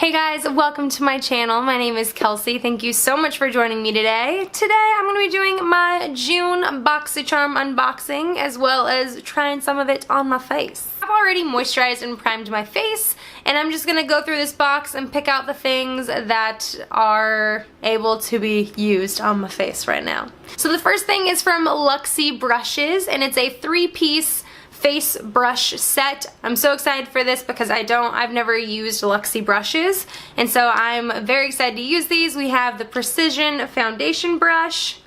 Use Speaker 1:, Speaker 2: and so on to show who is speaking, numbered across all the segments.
Speaker 1: Hey guys, welcome to my channel. My name is Kelsey. Thank you so much for joining me today. Today I'm going to be doing my June Boxycharm unboxing as well as trying some of it on my face. I've already moisturized and primed my face and I'm just going to go through this box and pick out the things that are able to be used on my face right now. So the first thing is from Luxie Brushes and it's a 3-piece face brush set. I'm so excited for this because I've never used Luxie brushes, and so I'm very excited to use these. We have the Precision Foundation Brush,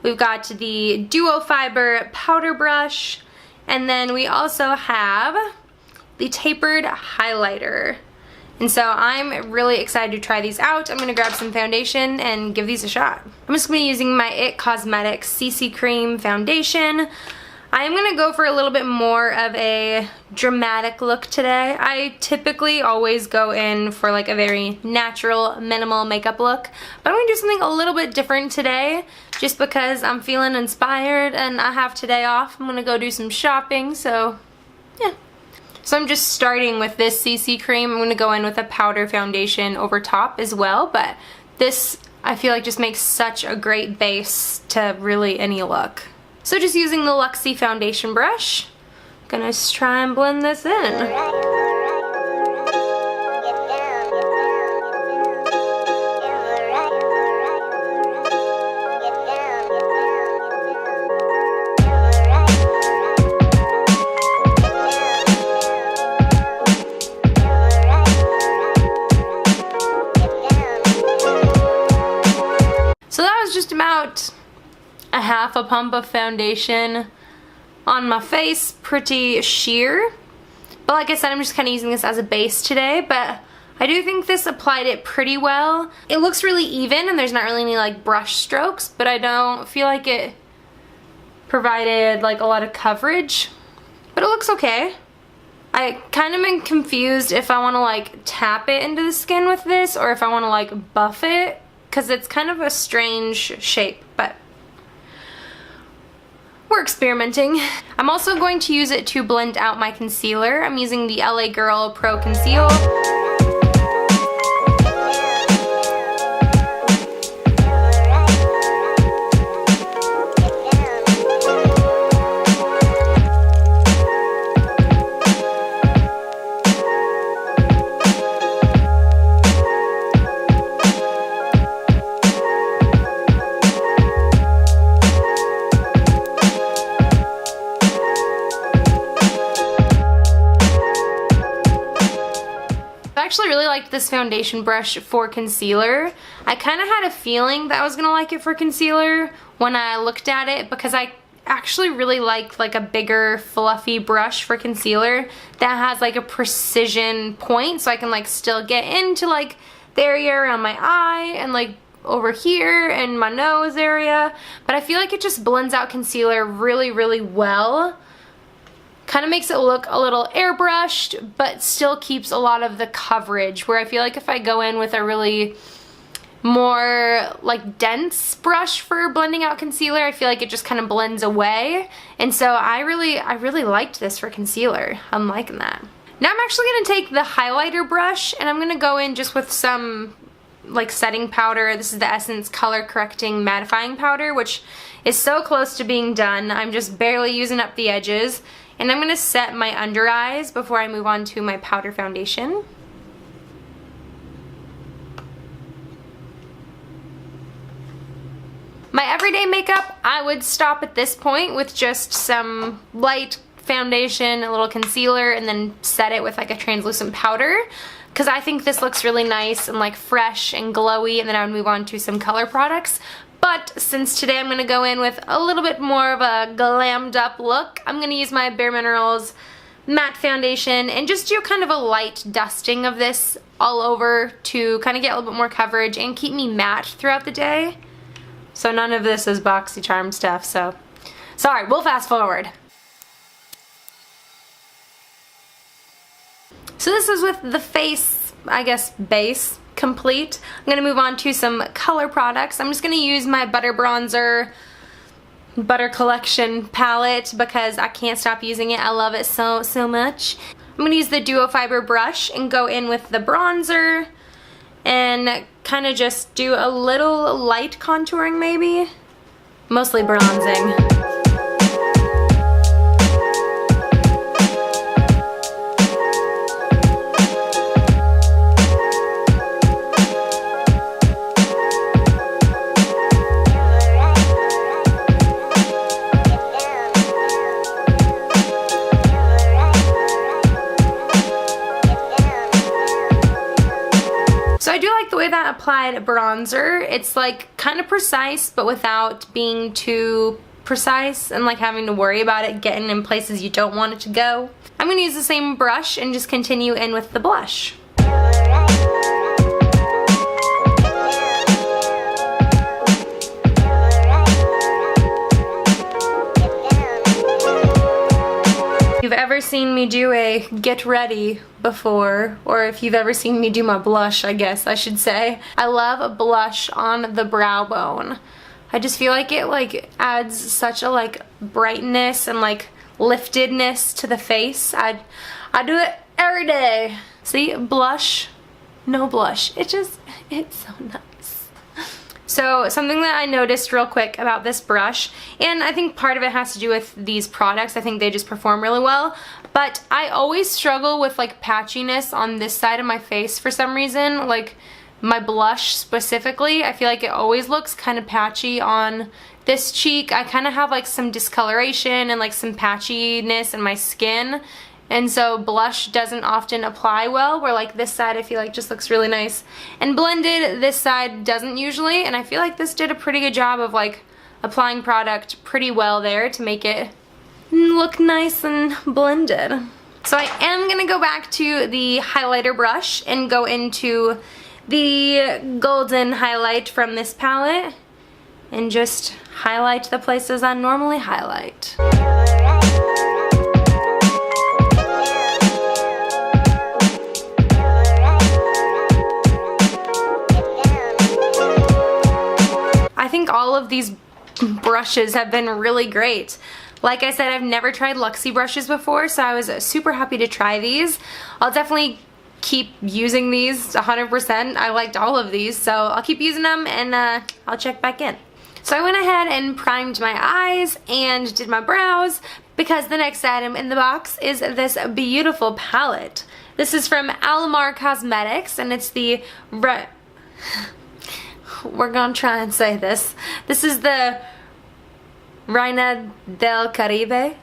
Speaker 1: we've got the Duo Fiber Powder Brush, and then we also have the Tapered Highlighter. And so I'm really excited to try these out. I'm going to grab some foundation and give these a shot. I'm just going to be using my IT Cosmetics CC Cream Foundation. I'm going to go for a little bit more of a dramatic look today. I typically always go in for like a very natural, minimal makeup look, but I'm going to do something a little bit different today just because I'm feeling inspired and I have today off. I'm going to go do some shopping, so yeah. So I'm just starting with this CC cream. I'm going to go in with a powder foundation over top as well, but this I feel like just makes such a great base to really any look. So just using the Luxie foundation brush, I'm gonna try and blend this in. So that was just about a half a pump of foundation on my face, pretty sheer. But like I said, I'm just kind of using this as a base today, but I do think this applied it pretty well. It looks really even and there's not really any like brush strokes, but I don't feel like it provided like a lot of coverage, but it looks okay. I kind of been confused if I want to like tap it into the skin with this or if I want to like buff it, because it's kind of a strange shape, but we're experimenting. I'm also going to use it to blend out my concealer. I'm using the LA Girl Pro Conceal. I actually really liked this foundation brush for concealer. I kind of had a feeling that I was going to like it for concealer when I looked at it because I actually really like a bigger fluffy brush for concealer that has like a precision point so I can like still get into like the area around my eye and like over here and my nose area, but I feel like it just blends out concealer really, really well. Kind of makes it look a little airbrushed, but still keeps a lot of the coverage, where I feel like if I go in with a really more like dense brush for blending out concealer, I feel like it just kind of blends away. And so I really liked this for concealer. I'm liking that. Now I'm actually going to take the highlighter brush and I'm going to go in just with some like setting powder. This is the Essence Color Correcting Mattifying Powder, which is so close to being done. I'm just barely using up the edges. And I'm going to set my under eyes before I move on to my powder foundation. My everyday makeup, I would stop at this point with just some light foundation, a little concealer, and then set it with like a translucent powder. Because I think this looks really nice and like fresh and glowy, and then I would move on to some color products. But since today I'm going to go in with a little bit more of a glammed up look, I'm going to use my Bare Minerals matte foundation and just do kind of a light dusting of this all over to kind of get a little bit more coverage and keep me matte throughout the day. So none of this is Boxycharm stuff, so sorry, we'll fast forward. So this is with the face, I guess, base complete. I'm going to move on to some color products. I'm just going to use my Butter Bronzer Butter Collection palette because I can't stop using it. I love it so much. I'm going to use the Duo Fiber brush and go in with the bronzer. and kind of just do a little light contouring maybe. Mostly bronzing. So I do like the way that applied bronzer. It's like kind of precise, but without being too precise and like having to worry about it getting in places you don't want it to go. I'm going to use the same brush and just continue in with the blush. If you've ever seen me do a get ready before, or if you've ever seen me do my blush, I guess I should say, I love a blush on the brow bone. I just feel like it like adds such a like brightness and like liftedness to the face. I do it every day. See, blush, no blush. It's so nice. So something that I noticed real quick about this brush, and I think part of it has to do with these products, I think they just perform really well, but I always struggle with like patchiness on this side of my face for some reason. Like my blush specifically, I feel like it always looks kind of patchy on this cheek. I kind of have like some discoloration and like some patchiness in my skin. And so blush doesn't often apply well, where like this side I feel like just looks really nice and blended, this side doesn't usually, and I feel like this did a pretty good job of like applying product pretty well there to make it look nice and blended. So I am going to go back to the highlighter brush and go into the golden highlight from this palette and just highlight the places I normally highlight. I think all of these brushes have been really great. Like I said, I've never tried Luxie brushes before, so I was super happy to try these. I'll definitely keep using these 100%. I liked all of these, so I'll keep using them and I'll check back in. So I went ahead and primed my eyes and did my brows because the next item in the box is this beautiful palette. This is from Alamar Cosmetics and it's the we're gonna try and say this. This is the Reina del Caribe.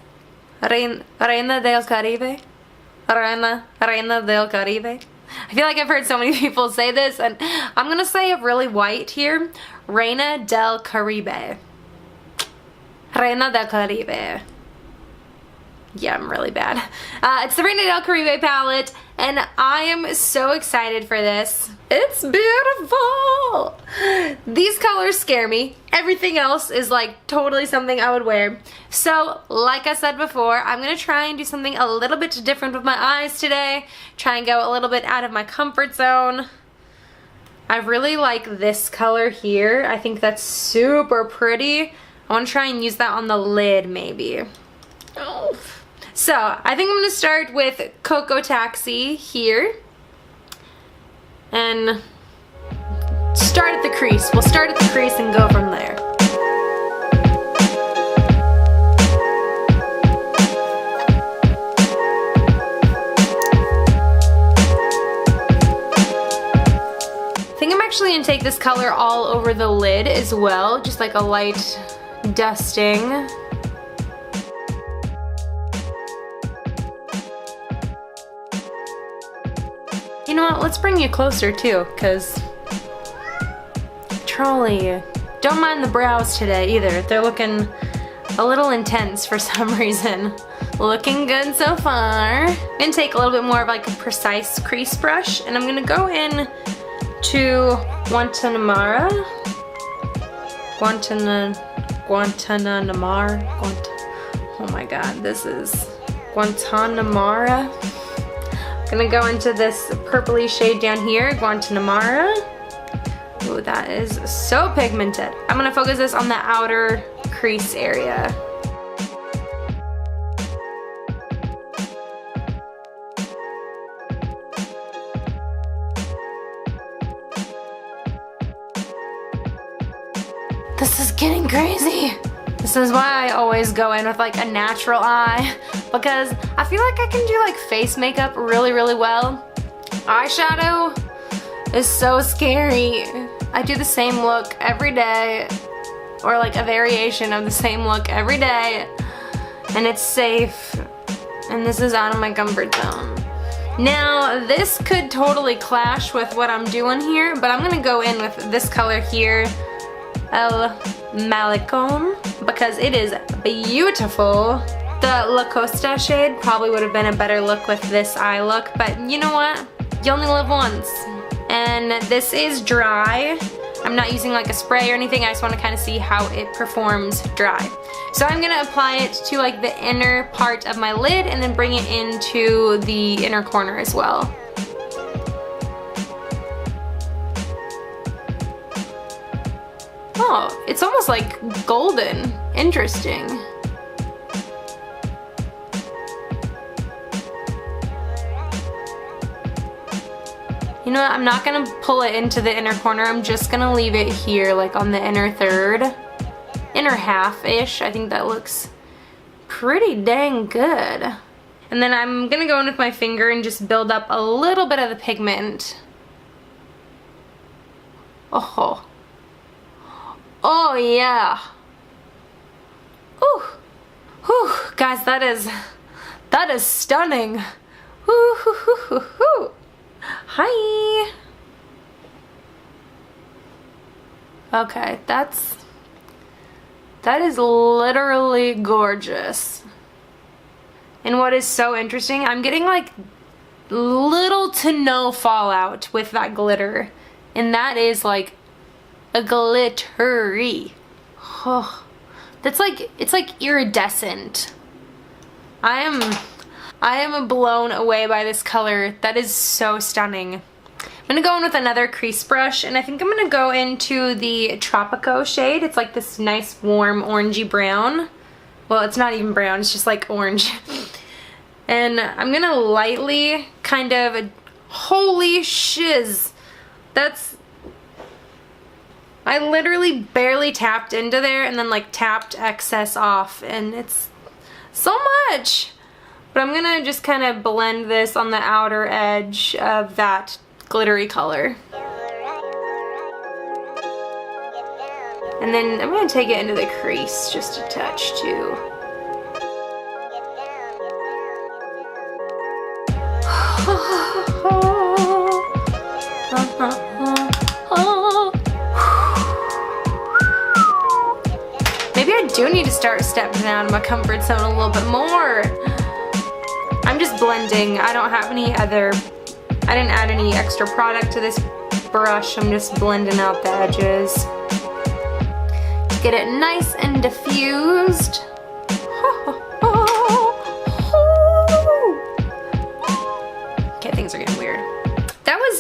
Speaker 1: Reina del Caribe. Reina del Caribe. I feel like I've heard so many people say this, and I'm gonna say it really white here. Reina del Caribe. Reina del Caribe. Yeah, I'm really bad. It's the Reina del Caribe palette, and I am so excited for this. It's beautiful! These colors scare me. Everything else is like totally something I would wear. So, like I said before, I'm gonna try and do something a little bit different with my eyes today. Try and go a little bit out of my comfort zone. I really like this color here. I think that's super pretty. I wanna try and use that on the lid maybe. Oh. So, I think I'm going to start with Cocoa Taxi here. And start at the crease. We'll start at the crease and go from there. I think I'm actually going to take this color all over the lid as well. Just like a light dusting. You know what, let's bring you closer too, because Trolley, don't mind the brows today either. They're looking a little intense for some reason. Looking good so far. I'm gonna take a little bit more of like a precise crease brush, and I'm gonna go in to Guantanamara. Oh my god, this is Guantanamara. Gonna go into this purpley shade down here, Guantanamara. Ooh, that is so pigmented. I'm gonna focus this on the outer crease area. This is getting crazy. This is why I always go in with like a natural eye, because I feel like I can do like face makeup really, really well. Eyeshadow is so scary. I do the same look every day, or like a variation of the same look every day, and it's safe, and this is out of my comfort zone. Now, this could totally clash with what I'm doing here, but I'm gonna go in with this color here, El Malecon, because it is beautiful. The La Costa shade probably would have been a better look with this eye look, but you know what? You only live once. And this is dry. I'm not using like a spray or anything, I just want to kind of see how it performs dry. So I'm gonna apply it to like the inner part of my lid and then bring it into the inner corner as well. Oh, it's almost like golden. Interesting. You know what, I'm not gonna pull it into the inner corner, I'm just gonna leave it here, like on the inner third. Inner half-ish. I think that looks pretty dang good. And then I'm gonna go in with my finger and just build up a little bit of the pigment. Oh. Oh yeah. Ooh. Whew. Guys, that is stunning. Ooh, hoo, hoo, hoo, hoo. Hi. Okay, that is literally gorgeous. And what is so interesting, I'm getting like little to no fallout with that glitter. And that is like a glittery. Oh, that's like, it's like iridescent. I am blown away by this color. That is so stunning. I'm gonna go in with another crease brush, and I think I'm gonna go into the Tropico shade. It's like this nice warm orangey brown. Well, it's not even brown, it's just like orange. And I'm gonna lightly kind of, holy shiz. I literally barely tapped into there and then like tapped excess off, and it's so much. But I'm gonna just kind of blend this on the outer edge of that glittery color. And then I'm gonna take it into the crease just a touch too. Maybe I do need to start stepping out of my comfort zone a little bit more. I'm just blending. I don't have any other, I didn't add any extra product to this brush. I'm just blending out the edges to get it nice and diffused. Okay, things are getting weird. That was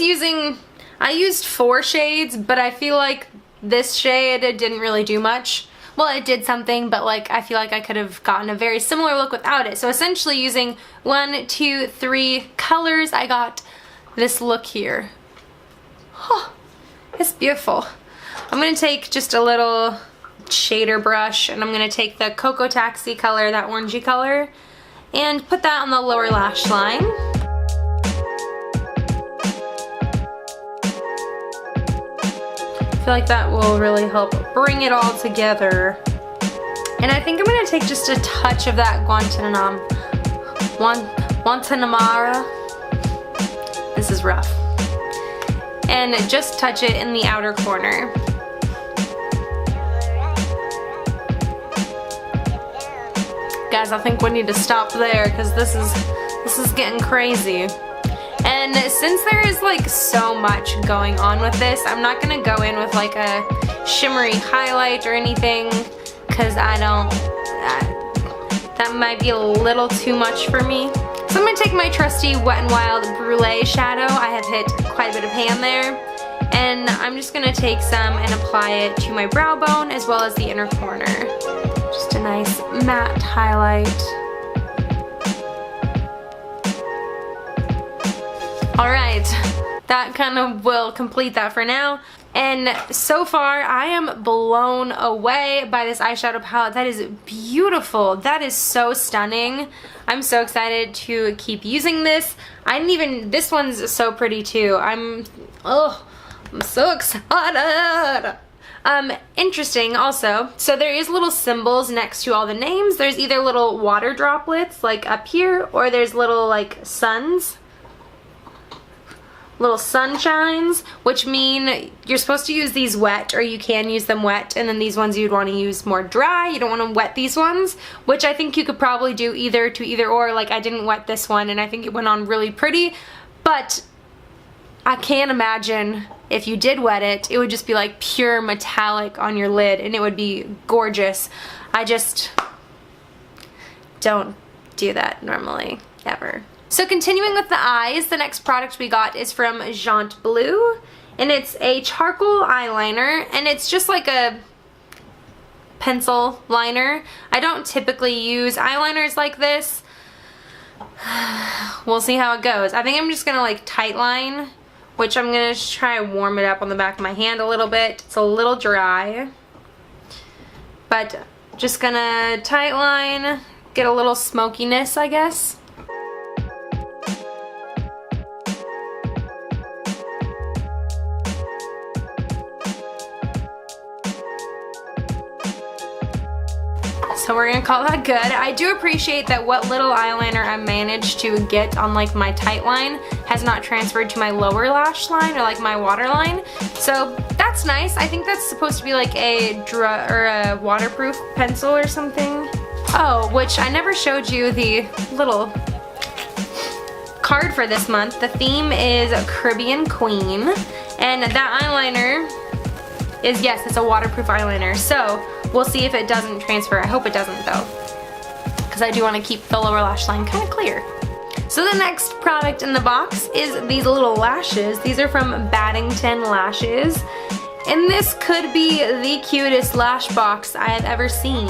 Speaker 1: I used 4 shades, but I feel like this shade, it didn't really do much. Well, it did something, but like I feel like I could have gotten a very similar look without it. So essentially using 1, 2, 3 colors, I got this look here. Oh, it's beautiful. I'm gonna take just a little shader brush, and I'm gonna take the Cocoa Taxi color, that orangey color, and put that on the lower lash line. I feel like that will really help bring it all together. And I think I'm gonna take just a touch of that Guantanamara. This is rough. And just touch it in the outer corner. Guys, I think we need to stop there because this is getting crazy. And since there is like so much going on with this, I'm not gonna go in with like a shimmery highlight or anything, because that might be a little too much for me. So I'm gonna take my trusty Wet n Wild Brulee shadow. I have hit quite a bit of pan there. And I'm just gonna take some and apply it to my brow bone as well as the inner corner. Just a nice matte highlight. Alright, that kind of will complete that for now. And so far, I am blown away by this eyeshadow palette. That is beautiful. That is so stunning. I'm so excited to keep using this. This one's so pretty too. I'm so excited. Interesting also, so there is little symbols next to all the names. There's either little water droplets like up here, or there's little like suns. Little sunshines, which mean you're supposed to use these wet, or you can use them wet, and then these ones you'd want to use more dry. You don't want to wet these ones, which I think you could probably do either or. Like, I didn't wet this one and I think it went on really pretty, but I can't imagine if you did wet it, it would just be like pure metallic on your lid and it would be gorgeous. I just don't do that normally, ever. So continuing with the eyes, the next product we got is from Jaunt Blue, and it's a charcoal eyeliner, and it's just like a pencil liner. I don't typically use eyeliners like this. We'll see how it goes. I think I'm just gonna like tight line, which I'm gonna try and warm it up on the back of my hand a little bit. It's a little dry, but just gonna tight line, get a little smokiness, I guess. So we're gonna call that good. I do appreciate that what little eyeliner I managed to get on like my tight line has not transferred to my lower lash line or like my waterline. So that's nice. I think that's supposed to be like a waterproof pencil or something. Oh, which I never showed you the little card for this month. The theme is Caribbean Queen, and that eyeliner is, yes, it's a waterproof eyeliner. So we'll see if it doesn't transfer. I hope it doesn't though, because I do want to keep the lower lash line kind of clear. So the next product in the box is these little lashes. These are from Baddington Lashes, and this could be the cutest lash box I have ever seen.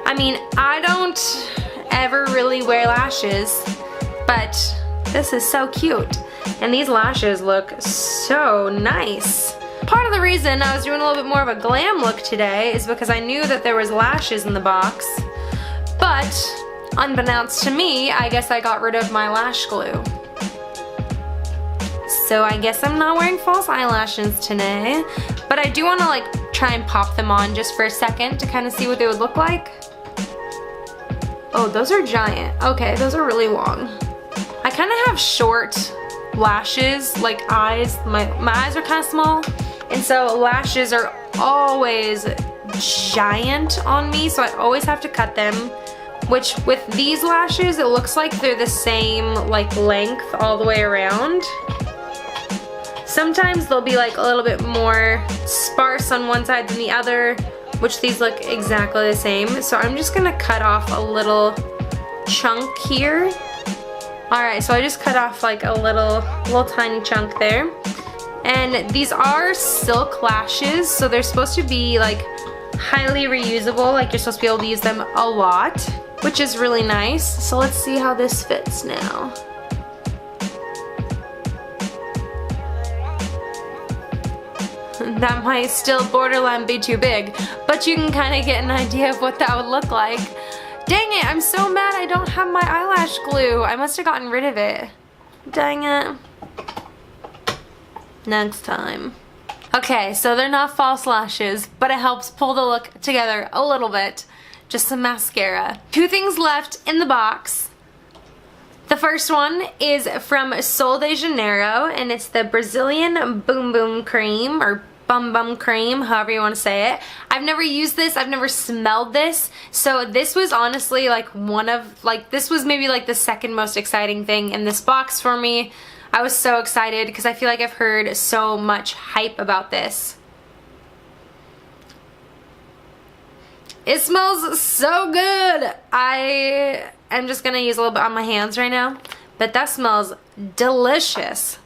Speaker 1: I mean, I don't ever really wear lashes, but this is so cute, and these lashes look so nice. Part of the reason I was doing a little bit more of a glam look today is because I knew that there was lashes in the box, but unbeknownst to me, I guess I got rid of my lash glue. So I guess I'm not wearing false eyelashes today, but I do want to like try and pop them on just for a second to kind of see what they would look like. Oh, those are giant. Okay, those are really long. I kind of have short lashes, like eyes. My eyes are kind of small, and so lashes are always giant on me, so I always have to cut them, which with these lashes it looks like they're the same like length all the way around. Sometimes they'll be like a little bit more sparse on one side than the other, which these look exactly the same. So I'm just gonna cut off a little chunk here. Alright, so I just cut off like a little tiny chunk there. And these are silk lashes, so they're supposed to be like highly reusable, like you're supposed to be able to use them a lot, which is really nice. So let's see how this fits now. That might still borderline be too big, but you can kind of get an idea of what that would look like. Dang it, I'm so mad I don't have my eyelash glue. I must have gotten rid of it. Dang it. Next time. Okay, so they're not false lashes, but it helps pull the look together a little bit. Just some mascara. Two things left in the box. The first one is from Sol de Janeiro, and it's the Brazilian Boom Boom Cream, or Bum Bum Cream, however you want to say it. I've never used this, I've never smelled this, so this was honestly like this was maybe like the second most exciting thing in this box for me. I was so excited because I feel like I've heard so much hype about this. It smells so good. I am just gonna use a little bit on my hands right now, but that smells delicious.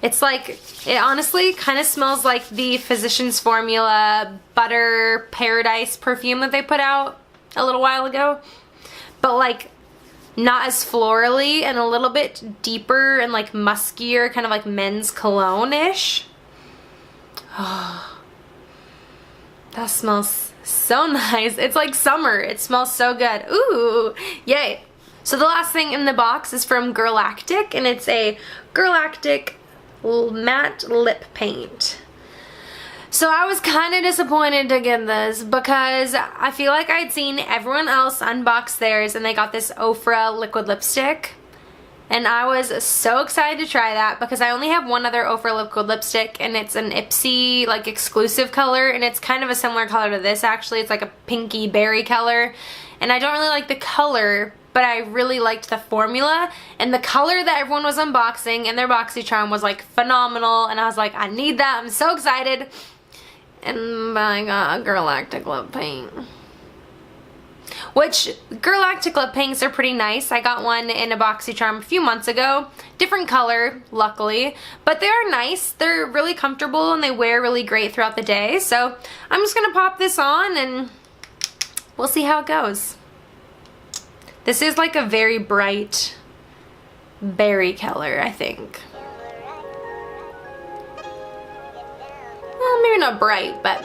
Speaker 1: It's like, it honestly kind of smells like the Physicians Formula Butter Paradise perfume that they put out a little while ago, but like not as florally and a little bit deeper and like muskier, kind of like men's cologne-ish. Oh, That smells so nice. It's like summer. It smells so good. Ooh, yay. So the last thing in the box is from Girlactic, and it's a Girlactic matte lip paint. So I was kind of disappointed to get this because I feel like I'd seen everyone else unbox theirs and they got this Ofra liquid lipstick. And I was so excited to try that because I only have one other Ofra liquid lipstick, and it's an Ipsy like exclusive color, and it's kind of a similar color to this actually. It's like a pinky berry color, and I don't really like the color, but I really liked the formula, and the color that everyone was unboxing in their Boxycharm was like phenomenal, and I was like, I need that. I'm so excited. And I got a Girlactic lip paint. Which, Girlactic lip paints are pretty nice. I got one in a Boxycharm a few months ago. Different color, luckily. But they are nice. They're really comfortable and they wear really great throughout the day. So, I'm just going to pop this on and we'll see how it goes. This is like a very bright berry color, I think. Well, maybe not bright, but...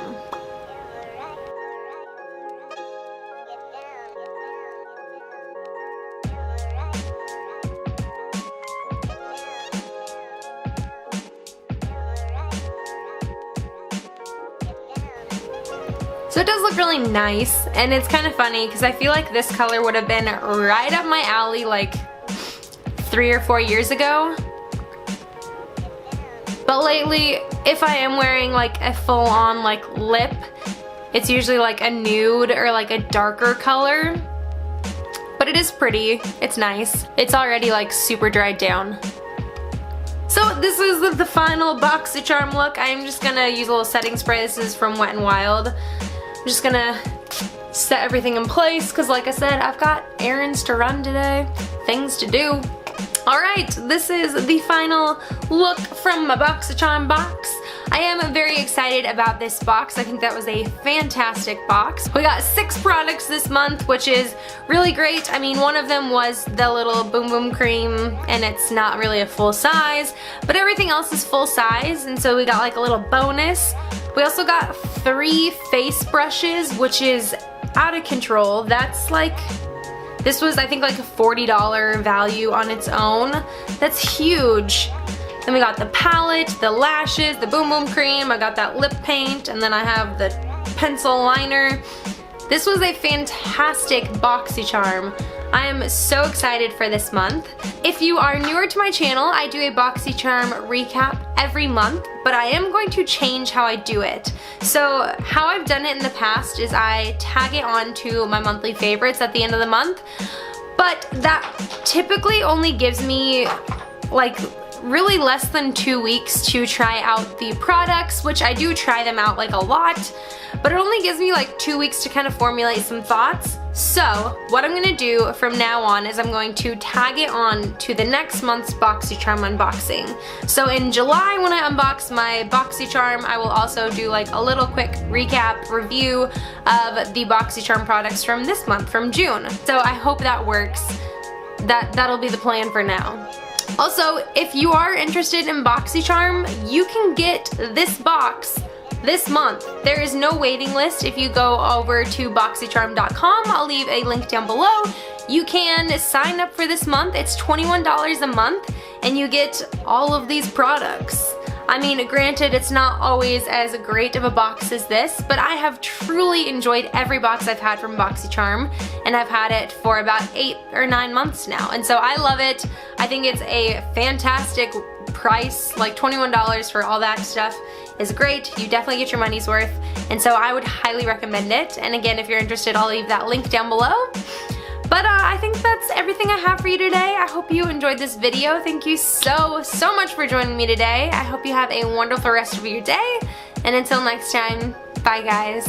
Speaker 1: So it does look really nice, and it's kind of funny because I feel like this color would have been right up my alley like 3 or 4 years ago. But lately, if I am wearing like a full-on like lip, it's usually like a nude or like a darker color. But it is pretty, it's nice. It's already like super dried down. So this is the final Boxycharm look. I'm just gonna use a little setting spray. This is from Wet n Wild. I'm just gonna set everything in place because like I said, I've got errands to run today, things to do. Alright, this is the final look from my Boxycharm box. I am very excited about this box. I think that was a fantastic box. We got 6 products this month, which is really great. I mean, one of them was the little Boom Boom Cream, and it's not really a full size, but everything else is full size, and so we got like a little bonus. We also got 3 face brushes, which is out of control. That's like... This was, I think, like a $40 value on its own. That's huge. Then we got the palette, the lashes, the Boom Boom Cream, I got that lip paint, and then I have the pencil liner. This was a fantastic Boxycharm. I am so excited for this month. If you are newer to my channel, I do a Boxycharm recap every month, but I am going to change how I do it. So how I've done it in the past is I tag it on to my monthly favorites at the end of the month, but that typically only gives me like really less than 2 weeks to try out the products, which I do try them out like a lot, but it only gives me like 2 weeks to kind of formulate some thoughts. So what I'm gonna do from now on is I'm going to tag it on to the next month's Boxycharm unboxing. So in July when I unbox my Boxycharm, I will also do like a little quick recap review of the Boxycharm products from this month, from June. So I hope that works. That'll be the plan for now. Also, if you are interested in Boxycharm, you can get this box this month. There is no waiting list if you go over to boxycharm.com. I'll leave a link down below. You can sign up for this month. It's $21 a month and you get all of these products. I mean, granted, it's not always as great of a box as this, but I have truly enjoyed every box I've had from Boxycharm, and I've had it for about 8 or 9 months now, and so I love it. I think it's a fantastic price, like $21 for all that stuff is great. You definitely get your money's worth, and so I would highly recommend it. And again, if you're interested, I'll leave that link down below. But I think that's everything I have for you today. I hope you enjoyed this video. Thank you so much for joining me today. I hope you have a wonderful rest of your day. And until next time, bye guys.